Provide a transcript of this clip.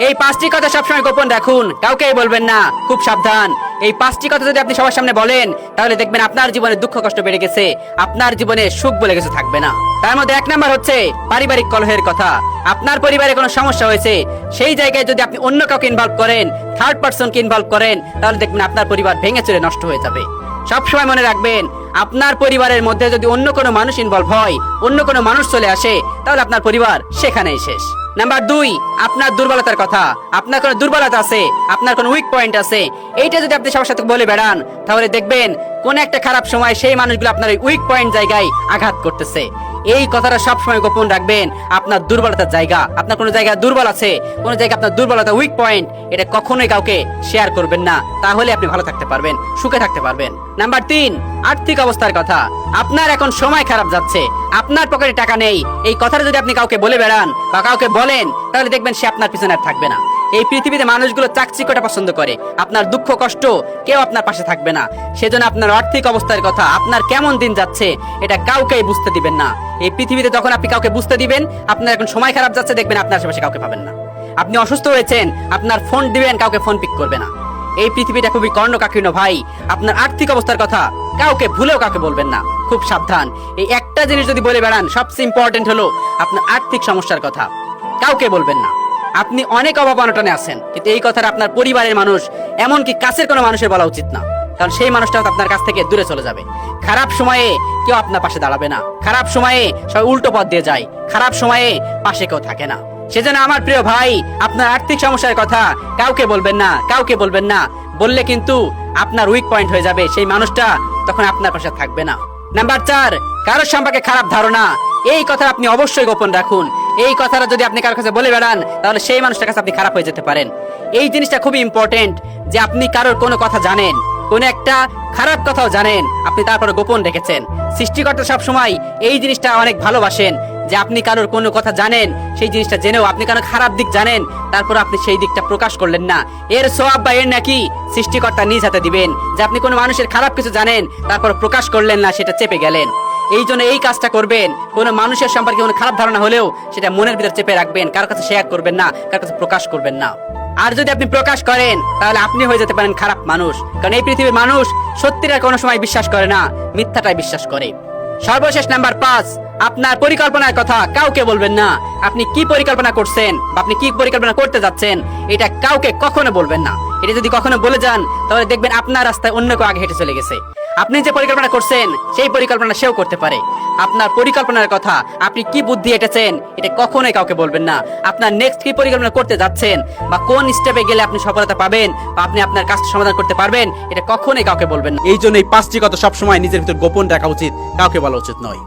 এই 5টি কথা সবসময় গোপন রাখুন, কাউকেই বলবেন না, খুব সাবধান। এই 5টি কথা যদি আপনি সবার সামনে বলেন তাহলে দেখবেন আপনার জীবনে দুঃখ কষ্ট বেড়ে গেছে, আপনার জীবনে সুখ বলে কিছু থাকবে না। তার মধ্যে 1 নাম্বার হচ্ছে পারিবারিক কলহের কথা। আপনার পরিবারে কোনো সমস্যা হয়েছে, সেই জায়গায় যদি আপনি অন্য কাউকে ইনভলভ করেন, থার্ড পারসনকে ইনভলভ করেন, তাহলে দেখবেন আপনার পরিবার ভেঙে চুরে নষ্ট হয়ে যাবে। সবসময় মনে রাখবেন, আপনার পরিবারের মধ্যে যদি অন্য কোনো মানুষ ইনভলভ হয়, অন্য কোনো মানুষ চলে আসে, তাহলে আপনার পরিবার সেখানেই শেষ। নাম্বার 2, আপনার দুর্বলতার কথা। আপনার কোনো দুর্বলতা আছে, আপনার কোনো উইক পয়েন্ট আছে, এইটা যদি আপনি সবার সাথে বলে বেড়ান, তাহলে দেখবেন কোন একটা খারাপ সময় সেই মানুষগুলো আপনার ওই উইক পয়েন্ট জায়গায় আঘাত করতেছে। এই কথাটা সবসময় গোপন রাখবেন। আপনার দুর্বলতার জায়গা, আপনার কোনো জায়গায় দুর্বল আছে, কোনো জায়গায় আপনার দুর্বলতা উইক পয়েন্ট, এটা কখনোই কাউকে শেয়ার করবেন না, তাহলে আপনি ভালো থাকতে পারবেন, সুখে থাকতে পারবেন। নাম্বার 3, আর্থিক অবস্থার কথা। আপনার এখন সময় খারাপ যাচ্ছে, আপনার পকেটে টাকা নেই, এই কথাটা যদি আপনি কাউকে বলে বেড়ান বা কাউকে বলেন, তাহলে দেখবেন সে আপনার পিছনে আর থাকবে না। এই পৃথিবীতে মানুষগুলো চাকচিক্যটা পছন্দ করে, আপনার দুঃখ কষ্ট কেউ আপনার পাশে থাকবে না। সেজন্য আপনার আর্থিক অবস্থার কথা, আপনার কেমন দিন যাচ্ছে, এটা কাউকেই বুঝতে দিবেন না। এই পৃথিবীতে যখন আপনি কাউকে বুঝতে দিবেন আপনার এখন সময় খারাপ যাচ্ছে, দেখবেন আপনার আশেপাশে কাউকে পাবেন না। আপনি অসুস্থ হয়েছেন, আপনার ফোন দিবেন, কাউকে ফোন পিক করবে না। এই পৃথিবীটা খুবই কর্ণকাকীর্ণ ভাই। আপনার আর্থিক অবস্থার কথা কাউকে ভুলেও কাউকে বলবেন না, খুব সাবধান। এই একটা জিনিস যদি বলে বেড়ান, সবচেয়ে ইম্পর্টেন্ট হলো আপনার আর্থিক সমস্যার কথা কাউকে বলবেন না। আপনি অনেক অভাব অনটনে আছেন, কিন্তু এই কথাটা আপনার পরিবারের মানুষ, এমনকি কাছের কোনো মানুষের বলা উচিত না, কারণ সেই মানুষটাও আপনার কাছ থেকে দূরে চলে যাবে। খারাপ সময়ে কেউ আপনার পাশে দাঁড়াবে না, খারাপ সময়ে সবাই উল্টো পথ দিয়ে যায়, খারাপ সময়ে পাশে কেউ থাকে না। সেজন্য আমার প্রিয় ভাই, আপনার আর্থিক সমস্যার কথা কাউকে বলবেন না, কাউকে বলবেন না। বললে কিন্তু আপনার উইক পয়েন্ট হয়ে যাবে, সেই মানুষটা তখন আপনার পাশে থাকবে না। নাম্বার 4, কারোর সম্পর্কে খারাপ ধারণা। এই কথা আপনি অবশ্যই গোপন রাখুন। এই কথাটা যদি আপনি কারোর কাছে বলে বেড়ান, তাহলে সেই মানুষটার কাছে আপনি খারাপ হয়ে যেতে পারেন। এই জিনিসটা খুবই ইম্পর্টেন্ট যে আপনি কারোর কোনো কথা জানেন, কোন একটা খারাপ কথাও জানেন, আপনি তারপরে গোপন রেখেছেন। সৃষ্টিকর্তা সবসময় এই জিনিসটা অনেক ভালোবাসেন, যে আপনি কারোর কোনো কথা জানেন, সেই জিনিসটা জেনেও আপনি কারো খারাপ দিক জানেন, তারপর আপনি সেই দিকটা প্রকাশ করলেন না। এর সওয়াব বা এর নাকি সৃষ্টিকর্তা নিজ হাতে দিবেন। যে আপনি কোনো মানুষের খারাপ কিছু জানেন, তারপর প্রকাশ করলেন না, সেটা চেপে গেলেন। এই জন্য এই কাজটা করবেন, কোনো মানুষের সম্পর্কে কোনো খারাপ ধারণা হলেও সেটা মনের ভিতর চেপে রাখবেন, কারোর কাছে শেয়ার করবেন না, কারোর কাছে প্রকাশ করবেন না। আর যদি আপনি প্রকাশ করেন, তাহলে আপনি হয়ে যেতে পারেন খারাপ মানুষ, কারণ এই পৃথিবীর মানুষ সত্যিটা কোনো সময় বিশ্বাস করে না, মিথ্যাটাই বিশ্বাস করে। সর্বশেষ নাম্বার 5, আপনার পরিকল্পনার কথা কাউকে বলবেন না। আপনি কি পরিকল্পনা করছেন বা আপনি কি পরিকল্পনা করতে যাচ্ছেন, এটা কাউকে কখনো বলবেন না। এটা যদি কখনো বলে যান, তাহলে দেখবেন আপনার রাস্তায় অন্য কেউ আগে হেঁটে চলে গেছে। আপনি যে পরিকল্পনা করছেন, সেই পরিকল্পনা সেও করতে পারে। আপনার পরিকল্পনার কথা, আপনি কি বুদ্ধি এঁটেছেন, এটা কখনোই কাউকে বলবেন না। আপনার নেক্সট কি পরিকল্পনা করতে যাচ্ছেন বা কোন স্টেপে গেলে আপনি সফলতা পাবেন বা আপনি আপনার কাজটা সমাধান করতে পারবেন, এটা কখনোই কাউকে বলবেন না। এই জন্য এই 5টি কথা সবসময় নিজের ভিতর গোপন রাখা উচিত, কাউকে বলা উচিত নয়।